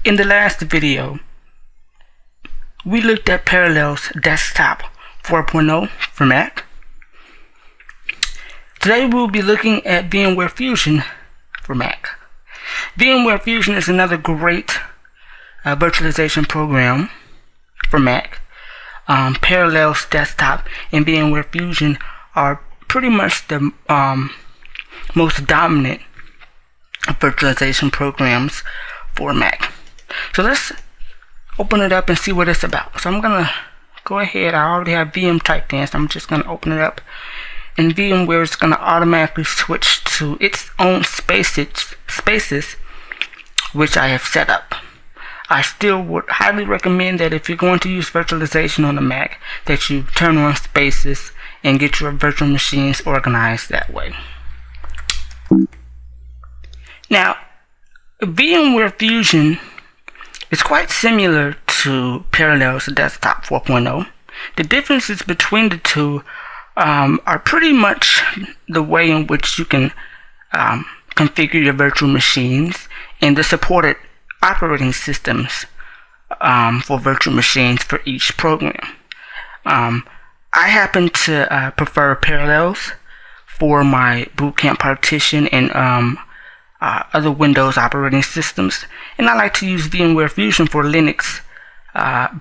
In the last video, we looked at Parallels Desktop 4.0 for Mac. Today we'll be looking at VMware Fusion for Mac. VMware Fusion is another great virtualization program for Mac. Parallels Desktop and VMware Fusion are pretty much the most dominant virtualization programs for Mac. So let's open it up and see what it's about. So I'm gonna go ahead. I already have VM typed in, so I'm just gonna open it up, and VMware is gonna automatically switch to its own spaces which I have set up. I still would highly recommend that if you're going to use virtualization on the Mac, that you turn on spaces and get your virtual machines organized that way. Now, VMware Fusion is quite similar to Parallels Desktop 4.0. The differences between the two are pretty much the way in which you can configure your virtual machines and the supported operating systems for virtual machines for each program. I happen to prefer Parallels for my bootcamp partition and other Windows operating systems, and I like to use VMware Fusion for Linux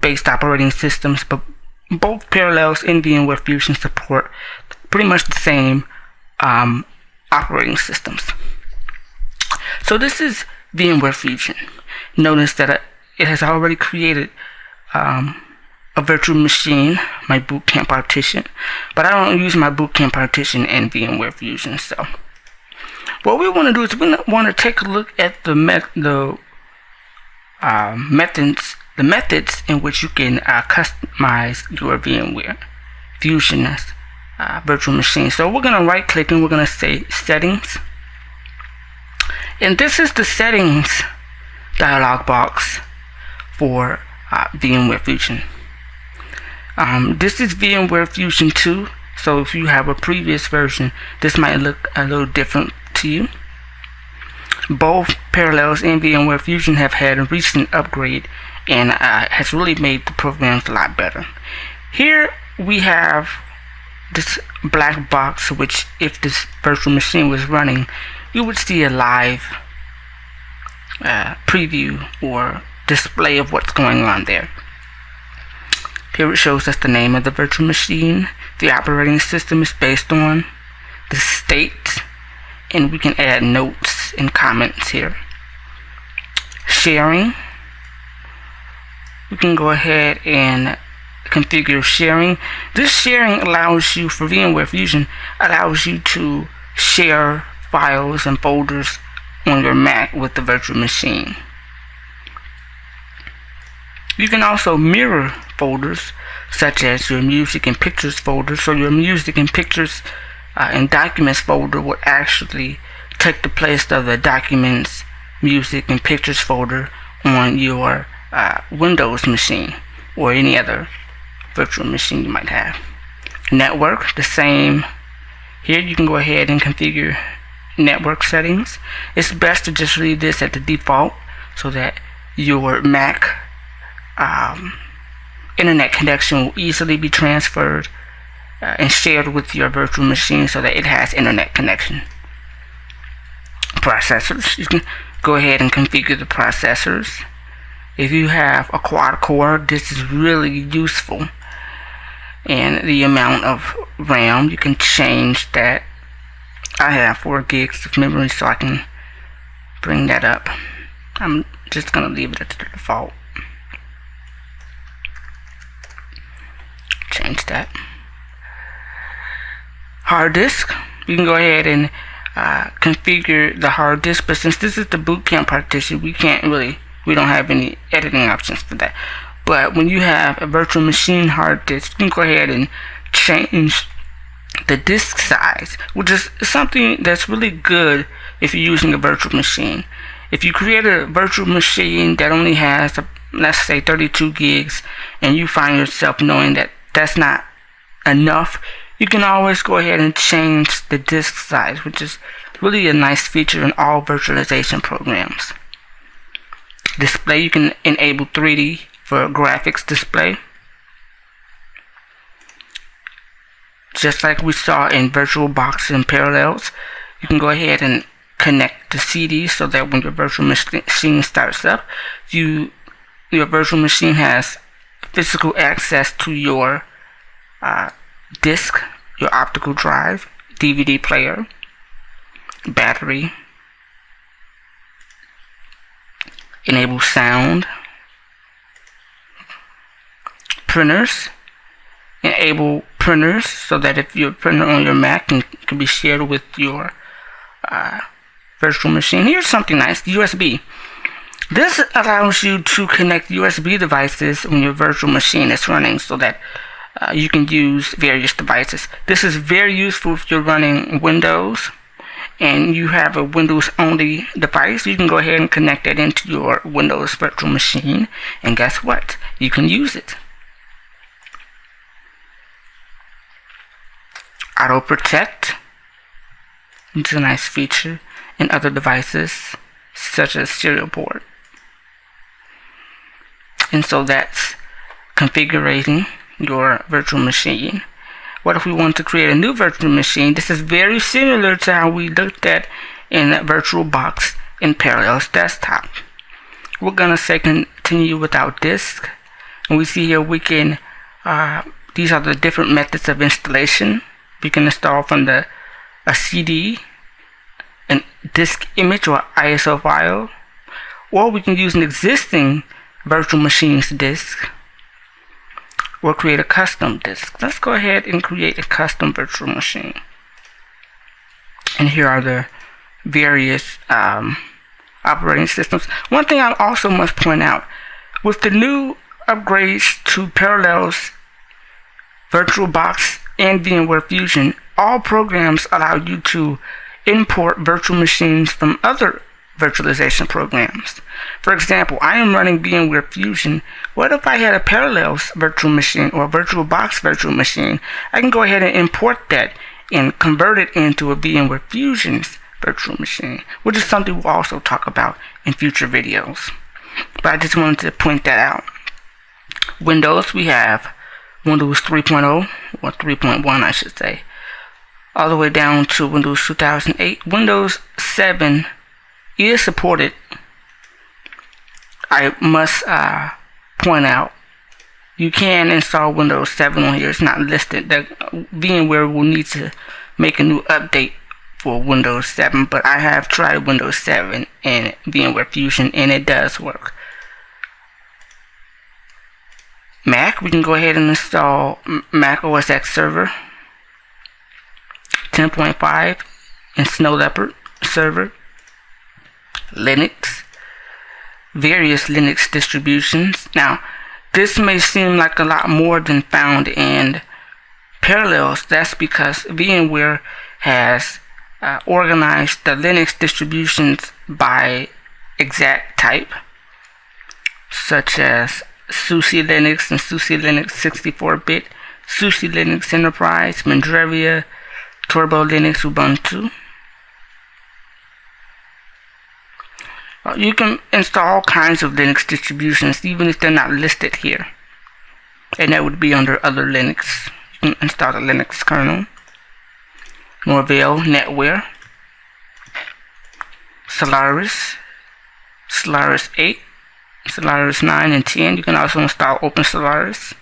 based operating systems, but both Parallels and VMware Fusion support pretty much the same operating systems. So this is VMware Fusion. Notice that it has already created a virtual machine, my bootcamp partition, but I don't use my bootcamp partition in VMware Fusion. So what we want to do is we want to take a look at the methods in which you can customize your VMware Fusion virtual machine. So we're going to right click and we're going to say settings, and this is the settings dialog box for VMware Fusion. This is VMware Fusion 2, so if you have a previous version, this might look a little different to you. Both Parallels and VMware Fusion have had a recent upgrade and has really made the programs a lot better. Here we have this black box, which if this virtual machine was running, you would see a live preview or display of what's going on there. Here it shows us the name of the virtual machine, the operating system is based on, the state, and we can add notes and comments here. Sharing, we can go ahead and configure sharing. This sharing allows you, for VMware Fusion, allows you to share files and folders on your Mac with the virtual machine. You can also mirror folders such as your music and pictures folder, so your music and pictures and documents folder would actually take the place of the documents, music, and pictures folder on your Windows machine or any other virtual machine you might have. Network, the same. Here you can go ahead and configure network settings. It's best to just leave this at the default so that your Mac internet connection will easily be transferred and shared with your virtual machine so that it has internet connection. Processors, you can go ahead and configure the processors. If you have a quad core, this is really useful. And the amount of RAM, you can change that. I have 4 gigs of memory, so I can bring that up. I'm just going to leave it at the default. Change that. Hard disk, you can go ahead and configure the hard disk, but since this is the bootcamp partition, we don't have any editing options for that. But when you have a virtual machine hard disk, you can go ahead and change the disk size, which is something that's really good if you're using a virtual machine. If you create a virtual machine that only has, let's say, 32 gigs, and you find yourself knowing that that's not enough, you can always go ahead and change the disk size, which is really a nice feature in all virtualization programs. display. You can enable 3D for graphics display. Just like we saw in VirtualBox and Parallels, you can go ahead and connect the CD so that when your virtual machine starts up, your virtual machine has physical access to your disk, your optical drive, DVD player, battery, enable sound, printers, enable printers so that if your printer on your Mac can be shared with your virtual machine. Here's something nice, USB. This allows you to connect USB devices when your virtual machine is running so that you can use various devices. This is very useful if you're running Windows and you have a Windows only device. You can go ahead and connect it into your Windows virtual machine, and guess what? You can use it. Auto Protect. It's a nice feature in other devices such as serial port. And so that's configuring your virtual machine. What if we want to create a new virtual machine? This is very similar to how we looked at in VirtualBox and Parallels Desktop. We're gonna say continue without disk, and we see here we can these are the different methods of installation. We can install from a CD, a disk image or ISO file, or we can use an existing virtual machine's disk, or create a custom disk. Let's go ahead and create a custom virtual machine. And here are the various operating systems. One thing I also must point out, with the new upgrades to Parallels, VirtualBox, and VMware Fusion, all programs allow you to import virtual machines from other virtualization programs. For example, I am running VMware Fusion. What if I had a Parallels virtual machine or a VirtualBox virtual machine? I can go ahead and import that and convert it into a VMware Fusion's virtual machine, which is something we'll also talk about in future videos. But I just wanted to point that out. Windows, we have Windows 3.0 or 3.1 I should say, all the way down to Windows 2008. Windows 7 is supported. I must point out, you can install Windows 7 on here. It's not listed. The VMware will need to make a new update for Windows 7, but I have tried Windows 7 and VMware Fusion, and it does work. Mac, we can go ahead and install Mac OS X Server 10.5 and Snow Leopard Server. Linux, various Linux distributions. Now, this may seem like a lot more than found in Parallels. That's because VMware has organized the Linux distributions by exact type, such as SUSE Linux and SUSE Linux 64-bit, SUSE Linux Enterprise, Mandrevia, Turbo Linux, Ubuntu. You can install all kinds of Linux distributions, even if they're not listed here. And that would be under other Linux. You can install the Linux kernel, Norvell, NetWare, Solaris, Solaris 8, Solaris 9 and 10. You can also install Open Solaris.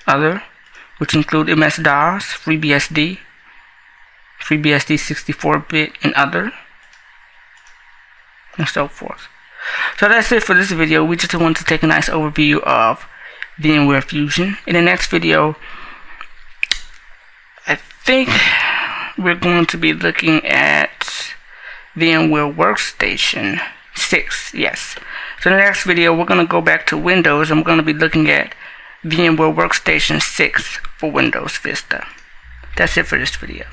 Other, which include MS-DOS, FreeBSD, FreeBSD 64-bit, and other, and so forth. So that's it for this video. We just want to take a nice overview of VMware Fusion. In the next video, I think we're going to be looking at VMware Workstation 6. Yes. So in the next video, we're going to go back to Windows, and we're going to be looking at VMware Workstation 6 for Windows Vista. That's it for this video.